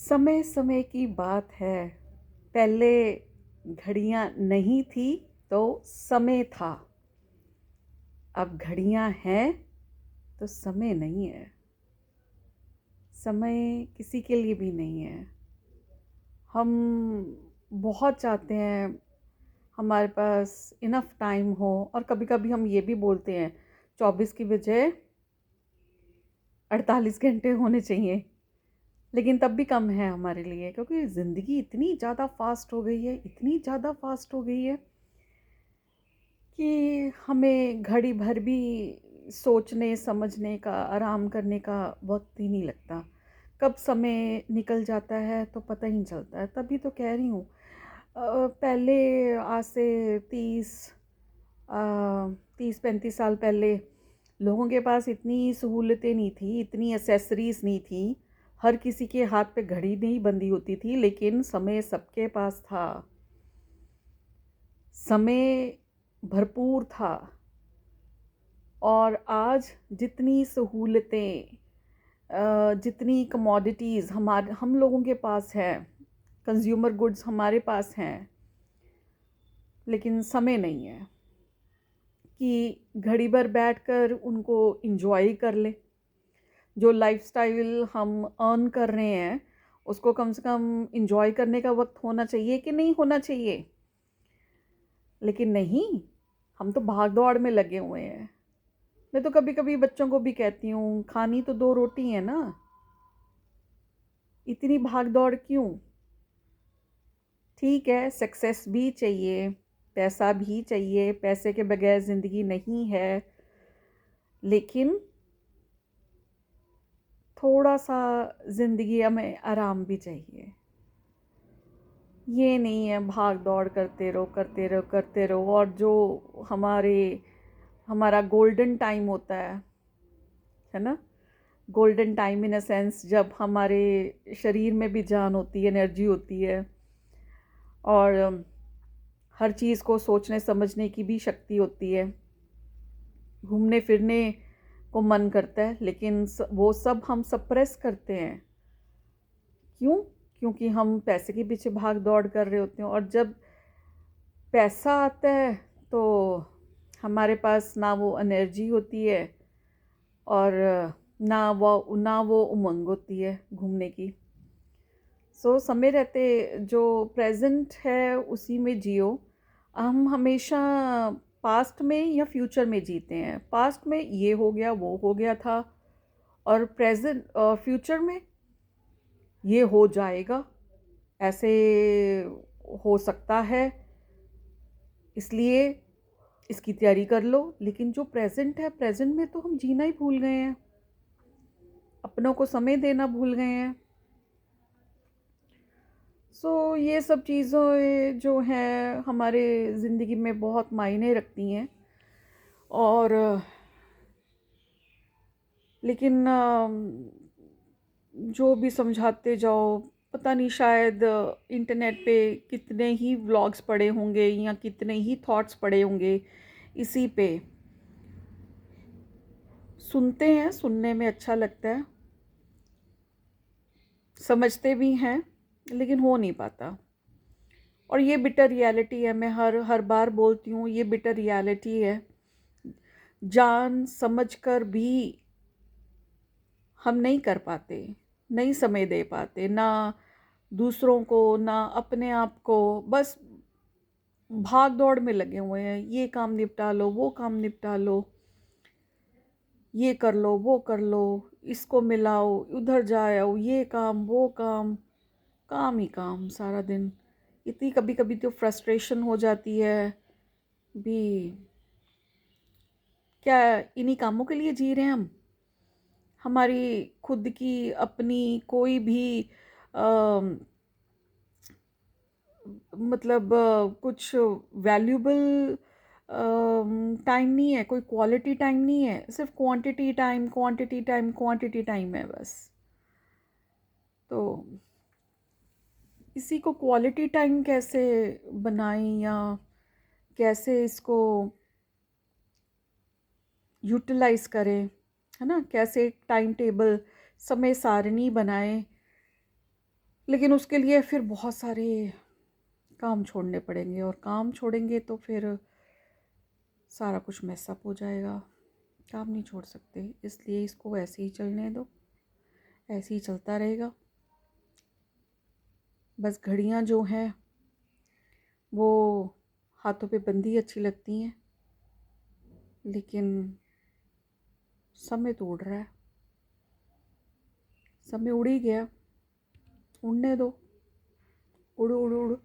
समय समय की बात है। पहले घड़ियां नहीं थी तो समय था। अब घड़ियां हैं तो समय नहीं है। समय किसी के लिए भी नहीं है। हम बहुत चाहते हैं हमारे पास इनफ टाइम हो, और कभी कभी हम ये भी बोलते हैं 24 की बजाय 48 घंटे होने चाहिए। लेकिन तब भी कम है हमारे लिए, क्योंकि ज़िंदगी इतनी ज़्यादा फास्ट हो गई है, इतनी ज़्यादा फास्ट हो गई है कि हमें घड़ी भर भी सोचने समझने का, आराम करने का वक्त ही नहीं लगता। कब समय निकल जाता है तो पता ही नहीं चलता है। तभी तो कह रही हूँ, पहले आज से 30-35 साल पहले लोगों के पास इतनी सहूलतें नहीं थी, इतनी एसेसरीज नहीं थी। हर किसी के हाथ पे घड़ी नहीं बंधी होती थी, लेकिन समय सबके पास था। समय भरपूर था। और आज जितनी सहूलतें, जितनी कमोडिटीज़ हम लोगों के पास है, कंज्यूमर गुड्स हमारे पास हैं, लेकिन समय नहीं है कि घड़ी भर बैठकर उनको इंजॉय कर ले। जो लाइफस्टाइल हम अर्न कर रहे हैं, उसको कम से कम इंजॉय करने का वक्त होना चाहिए कि नहीं होना चाहिए। लेकिन नहीं, हम तो भाग दौड़ में लगे हुए हैं। मैं तो कभी कभी बच्चों को भी कहती हूँ, खानी तो 2 रोटी है ना, इतनी भाग दौड़ क्यों। ठीक है, सक्सेस भी चाहिए, पैसा भी चाहिए, पैसे के बगैर ज़िंदगी नहीं है, लेकिन थोड़ा सा ज़िंदगी हमें आराम भी चाहिए। ये नहीं है भाग दौड़ करते रहो करते रहो करते रहो, और जो हमारा गोल्डन टाइम होता है ना, golden time in a sense, जब हमारे शरीर में भी जान होती है, एनर्जी होती है, और हर चीज़ को सोचने समझने की भी शक्ति होती है, घूमने फिरने को मन करता है, लेकिन वो सब हम सप्रेस करते हैं। क्यों? क्योंकि हम पैसे के पीछे भाग दौड़ कर रहे होते हैं। और जब पैसा आता है तो हमारे पास ना वो एनर्जी होती है, और ना वो उमंग होती है घूमने की। समय रहते जो प्रेजेंट है उसी में जियो। हम हमेशा पास्ट में या फ्यूचर में जीते हैं। पास्ट में ये हो गया वो हो गया था, और प्रेजेंट फ्यूचर में ये हो जाएगा, ऐसे हो सकता है, इसलिए इसकी तैयारी कर लो। लेकिन जो प्रेजेंट है, प्रेजेंट में तो हम जीना ही भूल गए हैं, अपनों को समय देना भूल गए हैं। ये सब चीज़ें जो हैं हमारे ज़िंदगी में बहुत मायने रखती हैं। और लेकिन जो भी समझाते जाओ, पता नहीं, शायद इंटरनेट पे कितने ही व्लॉग्स पड़े होंगे या कितने ही थॉट्स पड़े होंगे इसी पे। सुनते हैं, सुनने में अच्छा लगता है, समझते भी हैं, लेकिन हो नहीं पाता। और ये बिटर रियलिटी है, मैं हर हर बार बोलती हूँ, ये बिटर रियलिटी है। जान समझ कर भी हम नहीं कर पाते, नहीं समय दे पाते, ना दूसरों को ना अपने आप को। बस भाग दौड़ में लगे हुए हैं, ये काम निपटा लो, वो काम निपटा लो, ये कर लो, वो कर लो, इसको मिलाओ, उधर जाओ, ये काम वो काम, काम ही काम सारा दिन। इतनी कभी कभी तो फ्रस्ट्रेशन हो जाती है भी, क्या इन्हीं कामों के लिए जी रहे हैं हम? हमारी खुद की अपनी कोई भी मतलब कुछ वैल्यूबल टाइम नहीं है, कोई क्वालिटी टाइम नहीं है, सिर्फ quantity time quantity time quantity time है बस। तो इसी को क्वालिटी टाइम कैसे बनाएं, या कैसे इसको यूटिलाइज करें, है ना, कैसे एक टाइम टेबल, समय सारणी बनाएं, लेकिन उसके लिए फिर बहुत सारे काम छोड़ने पड़ेंगे, और काम छोड़ेंगे तो फिर सारा कुछ मैसअप हो जाएगा। काम नहीं छोड़ सकते, इसलिए इसको ऐसे ही चलने दो, ऐसे ही चलता रहेगा। बस घड़ियाँ जो हैं वो हाथों पे बंधी अच्छी लगती हैं, लेकिन समय तो उड़ रहा है, समय उड़ ही गया, उड़ने दो, उड़ उड़ उड़।